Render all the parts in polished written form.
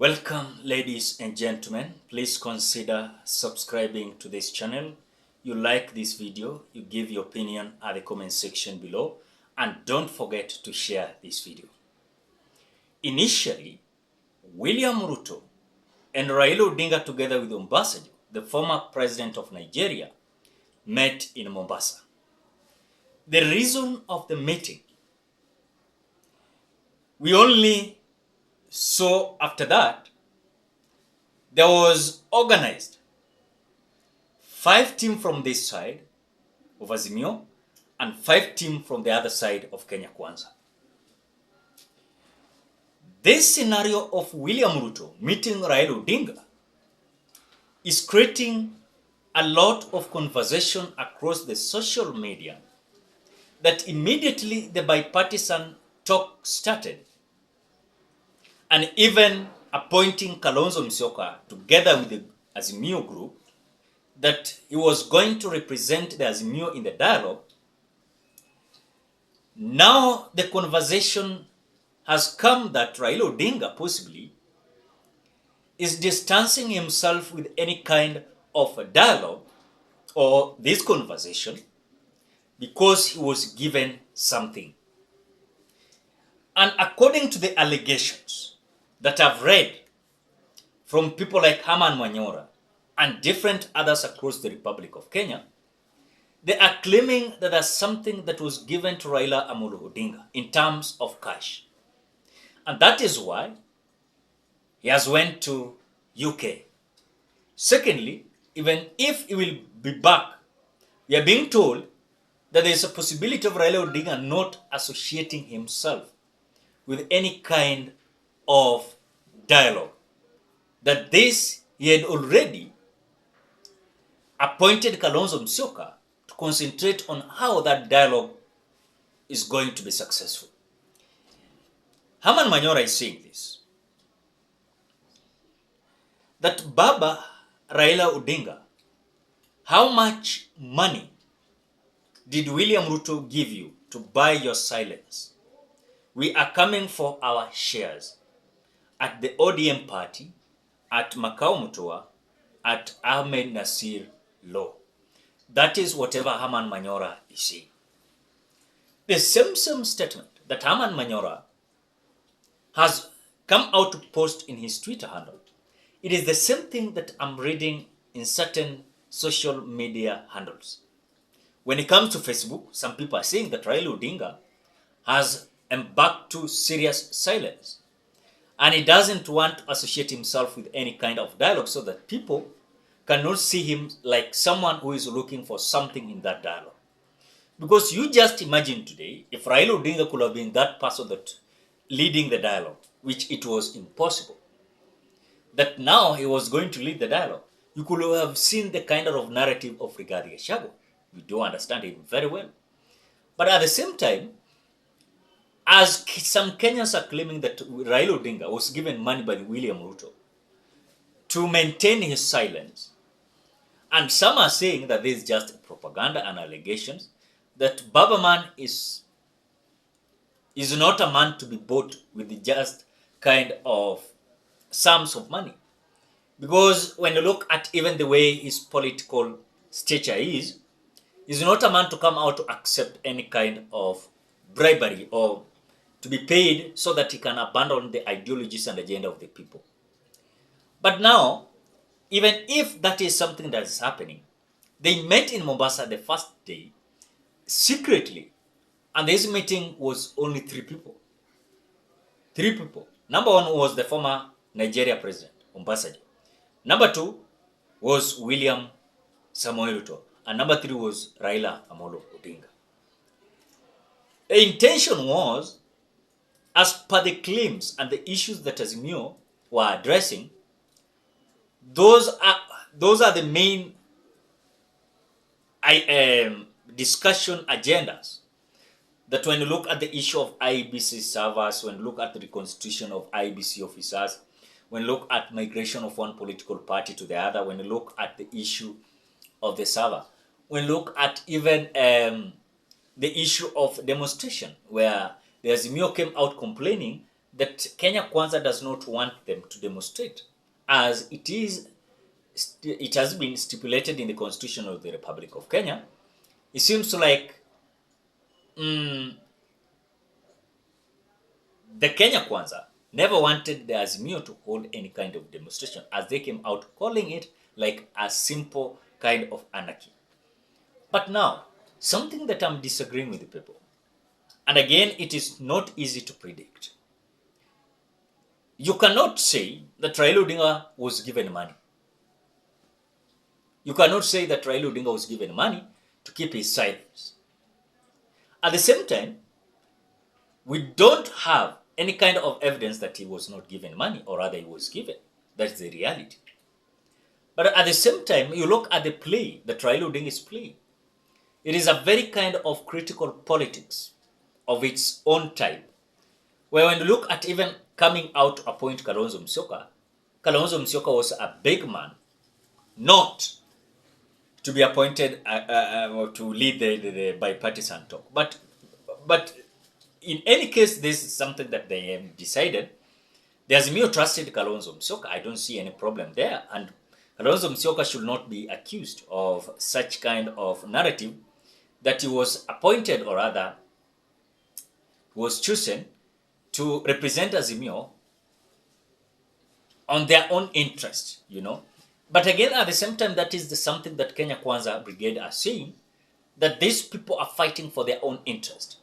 Welcome, ladies and gentlemen. Please consider subscribing to this channel. You like this video, you give your opinion at the comment section below, and don't forget to share this video. Initially, William Ruto and Raila Odinga, together with Obasanjo, the former president of Nigeria, met in Mombasa. The reason of the meeting, we only saw after that, there was organized 5 teams from this side of Azimio and 5 teams from the other side of Kenya Kwanza. This scenario of William Ruto meeting Raila Odinga is creating a lot of conversation across the social media that immediately the bipartisan talk started, and even appointing Kalonzo together with the Azimio group, that he was going to represent the Azimio in the dialogue. Now the conversation has come that Raila Odinga possibly is distancing himself with any kind of a dialogue or this conversation because he was given something. And according to the allegations that I've read from people like Herman Manyora and different others across the Republic of Kenya, they are claiming that there's something that was given to Raila Amolo Odinga in terms of cash. And that is why he has went to UK. Secondly, even if he will be back, we are being told that there is a possibility of Raila Odinga not associating himself with any kind of dialogue. That this, he had already appointed Kalonzo Musyoka to concentrate on how that dialogue is going to be successful. Herman Manyora is saying this, that Baba Raila Odinga, how much money did William Ruto give you to buy your silence? We are coming for our shares at the ODM party, at Makau Mutua, at Ahmed Nasir Law. That is whatever Herman Manyora is saying. The same statement that Herman Manyora has come out to post in his Twitter handle, it is the same thing that I'm reading in certain social media handles. When it comes to Facebook, some people are saying that Raila Odinga has embarked to serious silence, and he doesn't want to associate himself with any kind of dialogue so that people cannot see him like someone who is looking for something in that dialogue. Because you just imagine today, if Raila Odinga could have been that person that leading the dialogue, which it was impossible, that now he was going to lead the dialogue, you could have seen the kind of narrative of Rigathi Gachagua. We do understand him very well. But at the same time, as some Kenyans are claiming that Raila Odinga was given money by William Ruto to maintain his silence, and some are saying that this is just propaganda and allegations, that Baba Man is not a man to be bought with just kind of sums of money. Because when you look at even the way his political stature is, he's not a man to come out to accept any kind of bribery or to be paid so that he can abandon the ideologies and agenda of the people. But now, even if that is something that is happening, they met in Mombasa the first day, secretly, and this meeting was only 3 people. 3 people. Number 1 was the former Nigeria president, Obasanjo. Number 2 was William Samoei Ruto. And number 3 was Raila Amolo Odinga. The intention was, as per the claims and the issues that Azimio were addressing, those are the main discussion agendas. That when you look at the issue of IEBC servers, when you look at the reconstitution of IEBC officers, when you look at migration of one political party to the other, when you look at the issue of the server, when you look at even the issue of demonstration, where the Azimio came out complaining that Kenya Kwanza does not want them to demonstrate, as it has been stipulated in the Constitution of the Republic of Kenya. It seems like the Kenya Kwanza never wanted the Azimio to hold any kind of demonstration, as they came out calling it like a simple kind of anarchy. But now, something that I'm disagreeing with the people, and again, it is not easy to predict. You cannot say that Raila Odinga was given money. You cannot say that Raila Odinga was given money to keep his silence. At the same time, we don't have any kind of evidence that he was not given money, or rather he was given. That's the reality. But at the same time, you look at the play that Raila Odinga is playing. It is a very kind of critical politics of its own type, where when you look at even coming out to appoint Kalonzo Musyoka was a big man, not to be appointed or to lead the bipartisan talk. But in any case, this is something that they have decided. The Azimio trusted Kalonzo Musyoka. I don't see any problem there. And Kalonzo Musyoka should not be accused of such kind of narrative that he was appointed, or rather was chosen to represent Azimio on their own interest, But again, at the same time, that is something that Kenya Kwanza Brigade are saying, that these people are fighting for their own interest.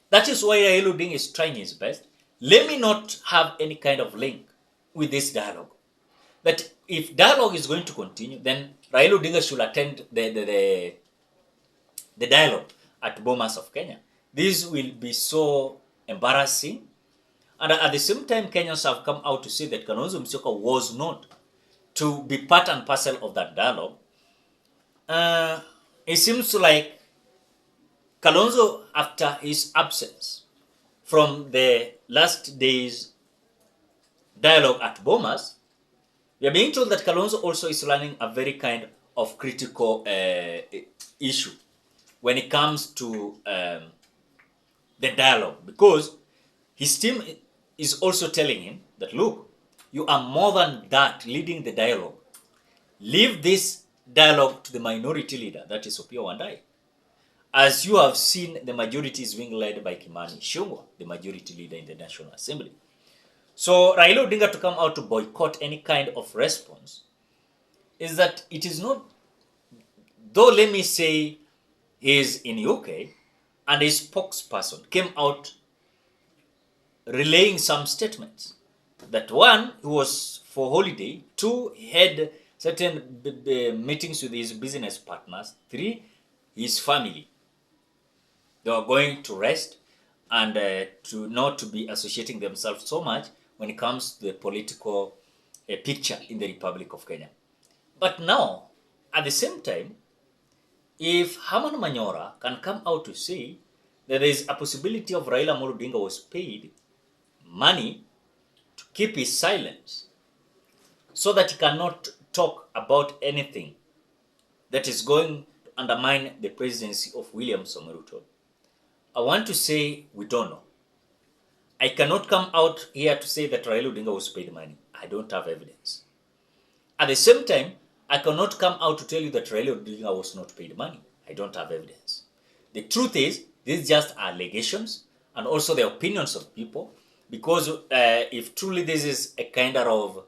That is why Raila Odinga is trying his best. Let me not have any kind of link with this dialogue. That if dialogue is going to continue, then Raila Odinga should attend the dialogue at Bomas of Kenya. This will be so embarrassing. And at the same time, Kenyans have come out to say that Kalonzo Musyoka was not to be part and parcel of that dialogue. It seems like Kalonzo, after his absence from the last day's dialogue at Bomas, we are being told that Kalonzo also is running a very kind of critical issue when it comes to the dialogue, because his team is also telling him that, look, you are more than that leading the dialogue. Leave this dialogue to the minority leader, that is Opiyo Wandayi. As you have seen, the majority is being led by Kimani Ichung'wah, the majority leader in the National Assembly. So Raila Odinga to come out to boycott any kind of response is that it is not, though let me say he is in UK and his spokesperson came out relaying some statements. That one, he was for holiday. Two, he had certain meetings with his business partners. Three, his family. They were going to rest and to not to be associating themselves so much when it comes to the political picture in the Republic of Kenya. But now, at the same time, if Herman Manyora can come out to say that there is a possibility of Raila Amolo Odinga was paid money to keep his silence so that he cannot talk about anything that is going to undermine the presidency of William Ruto, I want to say we don't know. I cannot come out here to say that Raila Odinga was paid money. I don't have evidence. At the same time, I cannot come out to tell you that Raila Odinga was not paid money. I don't have evidence. The truth is, these just allegations and also the opinions of people, because if truly this is a kind of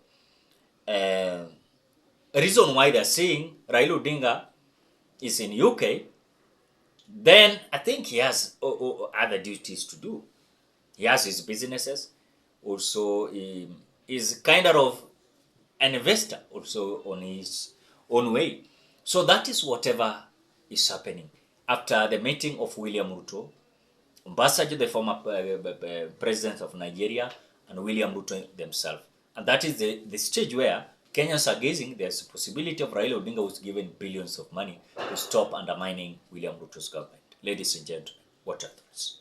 reason why they're saying Raila Odinga is in UK, then I think he has other duties to do. He has his businesses. Also, he is kind of an investor also on his own way. So that is whatever is happening. After the meeting of William Ruto, Obasanjo, the former president of Nigeria, and William Ruto themselves. And that is the stage where Kenyans are gazing. There's a possibility of Raila Odinga was given billions of money to stop undermining William Ruto's government. Ladies and gentlemen, what are thoughts?